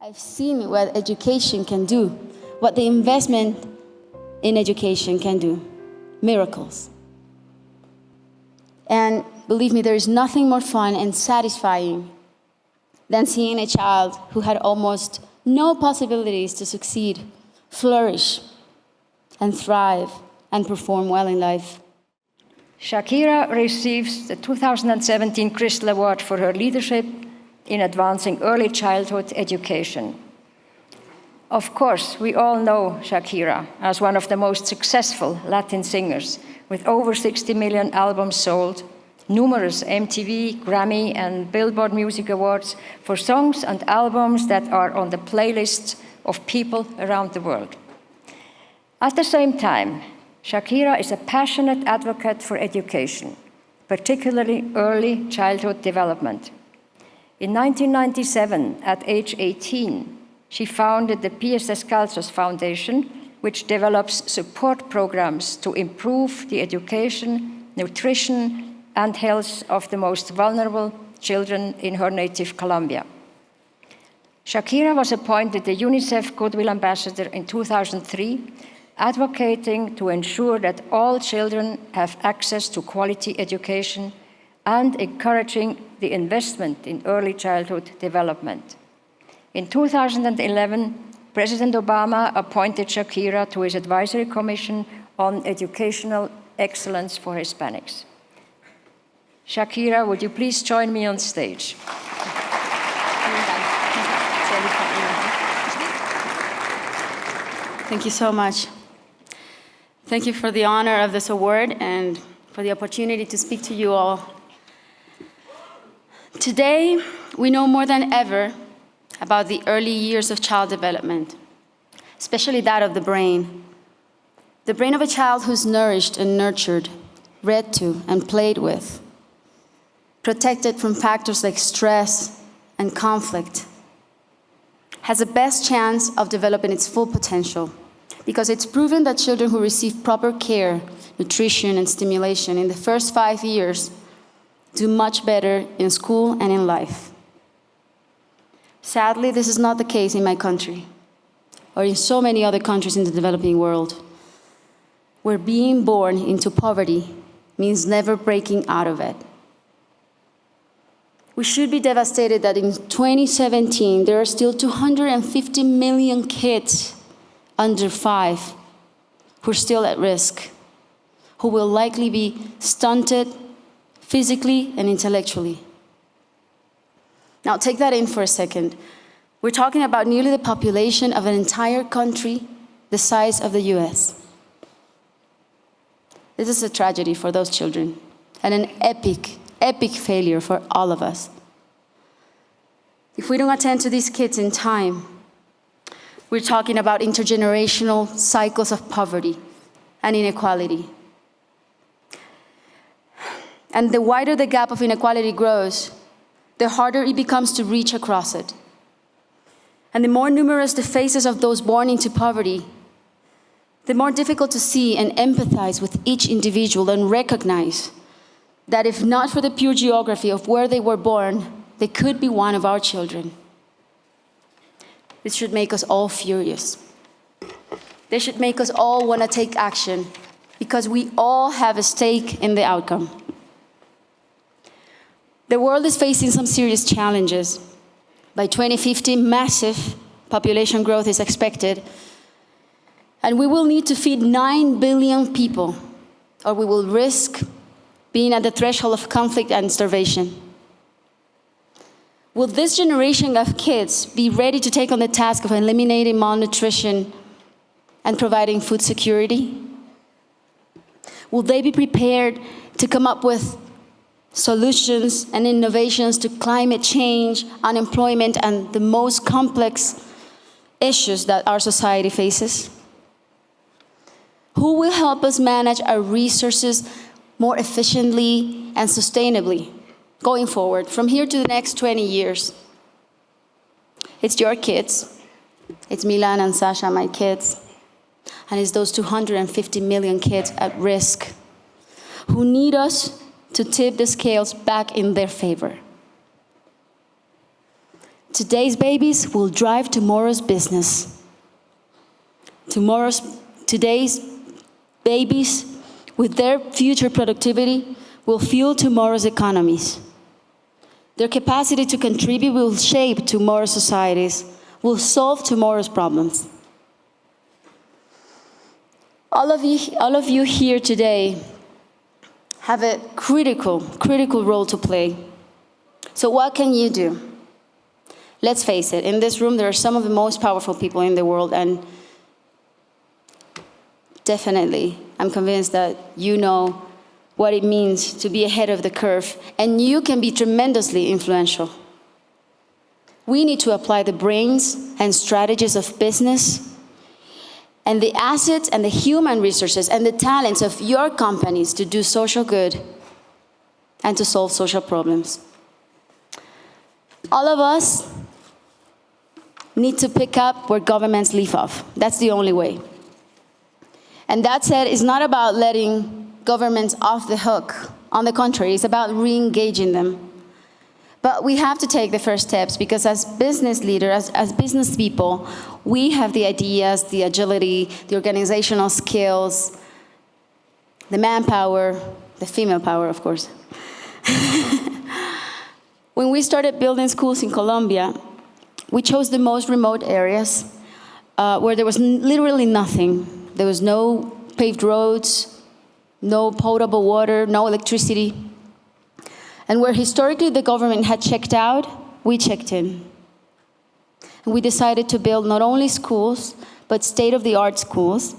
I've seen what education can do, what the investment in education can do. Miracles. And believe me, there is nothing more fun and satisfying than seeing a child who had almost no possibilities to succeed, flourish, and thrive, and perform well in life. Shakira receives the 2017 Crystal Award for her leadership in advancing early childhood education. Of course, we all know Shakira as one of the most successful Latin singers, with over 60 million albums sold, numerous MTV, Grammy, and Billboard Music Awards for songs and albums that are on the playlists of people around the world. At the same time, Shakira is a passionate advocate for education, particularly early childhood development. In 1997, at age 18, she founded the Pies Descalzos Foundation, which develops support programs to improve the education, nutrition, and health of the most vulnerable children in her native Colombia. Shakira was appointed the UNICEF Goodwill Ambassador in 2003, advocating to ensure that all children have access to quality education and encouraging the investment in early childhood development. In 2011, President Obama appointed Shakira to his Advisory Commission on Educational Excellence for Hispanics. Shakira, would you please join me on stage? Thank you so much. Thank you for the honor of this award and for the opportunity to speak to you all. Today, we know more than ever about the early years of child development, especially that of the brain. The brain of a child who's nourished and nurtured, read to and played with, protected from factors like stress and conflict, has the best chance of developing its full potential, because it's proven that children who receive proper care, nutrition, and stimulation in the first 5 years do much better in school and in life. Sadly, this is not the case in my country, or in so many other countries in the developing world, where being born into poverty means never breaking out of it. We should be devastated that in 2017, there are still 250 million kids under 5 who are still at risk, who will likely be stunted physically and intellectually. Now, take that in for a second. We're talking about nearly the population of an entire country the size of the US. This is a tragedy for those children and an epic failure for all of us. If we don't attend to these kids in time, we're talking about intergenerational cycles of poverty and inequality. And the wider the gap of inequality grows, the harder it becomes to reach across it. And the more numerous the faces of those born into poverty, the more difficult to see and empathize with each individual and recognize that if not for the pure geography of where they were born, they could be one of our children. This should make us all furious. They should make us all want to take action, because we all have a stake in the outcome. The world is facing some serious challenges. By 2050, massive population growth is expected, and we will need to feed 9 billion people, or we will risk being at the threshold of conflict and starvation. Will this generation of kids be ready to take on the task of eliminating malnutrition and providing food security? Will they be prepared to come up with solutions and innovations to climate change, unemployment, and the most complex issues that our society faces? Who will help us manage our resources more efficiently and sustainably going forward from here to the next 20 years? It's your kids. It's Milan and Sasha, my kids. And it's those 250 million kids at risk who need us to tip the scales back in their favor. Today's babies will drive tomorrow's business. Today's babies, with their future productivity, will fuel tomorrow's economies. Their capacity to contribute will shape tomorrow's societies, will solve tomorrow's problems. All of you here today have a critical role to play. So what can you do? Let's face it, in this room there are some of the most powerful people in the world, and definitely I'm convinced that you know what it means to be ahead of the curve, and you can be tremendously influential. We need to apply the brains and strategies of business and the assets and the human resources and the talents of your companies to do social good and to solve social problems. All of us need to pick up where governments leave off. That's the only way. And that said, it's not about letting governments off the hook. On the contrary, it's about re-engaging them. But we have to take the first steps, because as business leaders, as business people, we have the ideas, the agility, the organizational skills, the manpower, the female power, of course. When we started building schools in Colombia, we chose the most remote areas where there was literally nothing. There was no paved roads, no potable water, no electricity. And where historically the government had checked out, we checked in. And we decided to build not only schools, but state-of-the-art schools.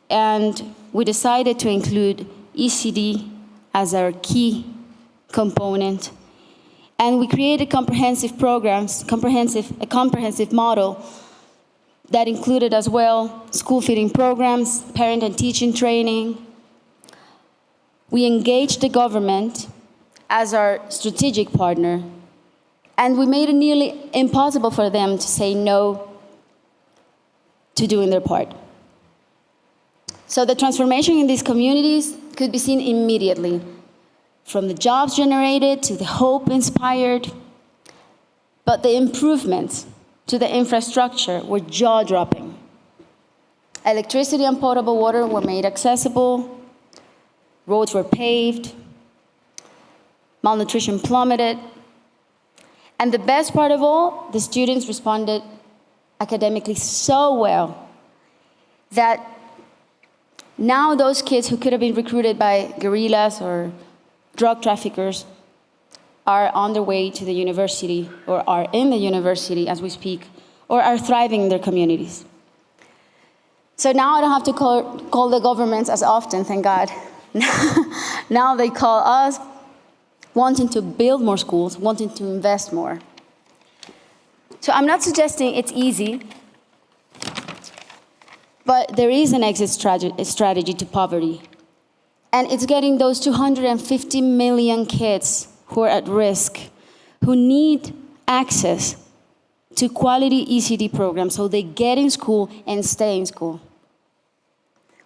And we decided to include ECD as our key component. And we created comprehensive programs, a comprehensive model that included as well school feeding programs, parent and teaching training. We engaged the government as our strategic partner, and we made it nearly impossible for them to say no to doing their part. So the transformation in these communities could be seen immediately, from the jobs generated to the hope inspired. But the improvements to the infrastructure were jaw-dropping. Electricity and potable water were made accessible, roads were paved, malnutrition plummeted, and the best part of all, the students responded academically so well that now those kids who could have been recruited by guerrillas or drug traffickers are on their way to the university, or are in the university as we speak, or are thriving in their communities. So now I don't have to call the governments as often, thank God. Now they call us, wanting to build more schools, wanting to invest more. So I'm not suggesting it's easy, but there is an exit strategy to poverty. And it's getting those 250 million kids who are at risk, who need access to quality ECD programs so they get in school and stay in school.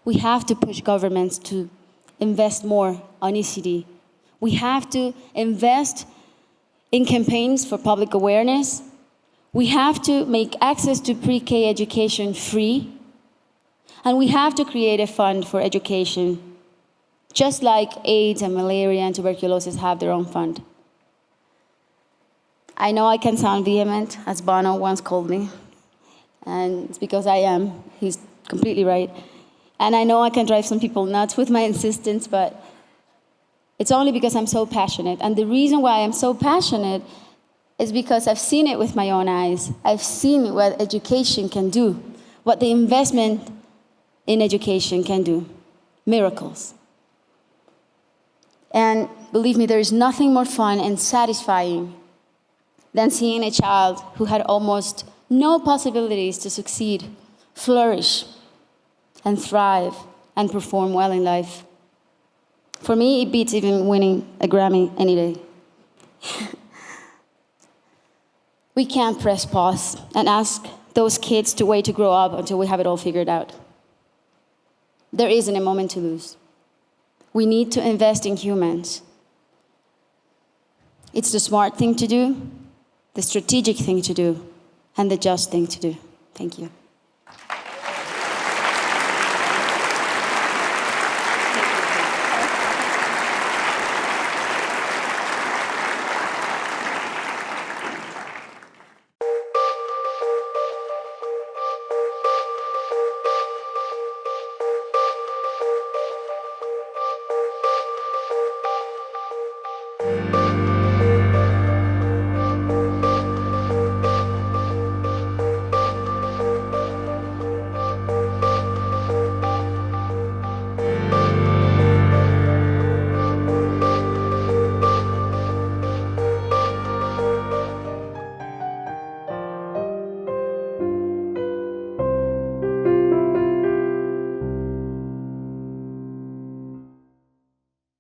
We have to push governments to invest more on ECD. We have to invest in campaigns for public awareness. We have to make access to pre-K education free. And we have to create a fund for education, just like AIDS and malaria and tuberculosis have their own fund. I know I can sound vehement, as Bono once called me, and it's because I am. He's completely right. And I know I can drive some people nuts with my insistence, but it's only because I'm so passionate. And the reason why I'm so passionate is because I've seen it with my own eyes. I've seen what education can do, what the investment in education can do. Miracles. And believe me, there is nothing more fun and satisfying than seeing a child who had almost no possibilities to succeed, flourish, and thrive, and perform well in life. For me, it beats even winning a Grammy any day. We can't press pause and ask those kids to wait to grow up until we have it all figured out. There isn't a moment to lose. We need to invest in humans. It's the smart thing to do, the strategic thing to do, and the just thing to do. Thank you.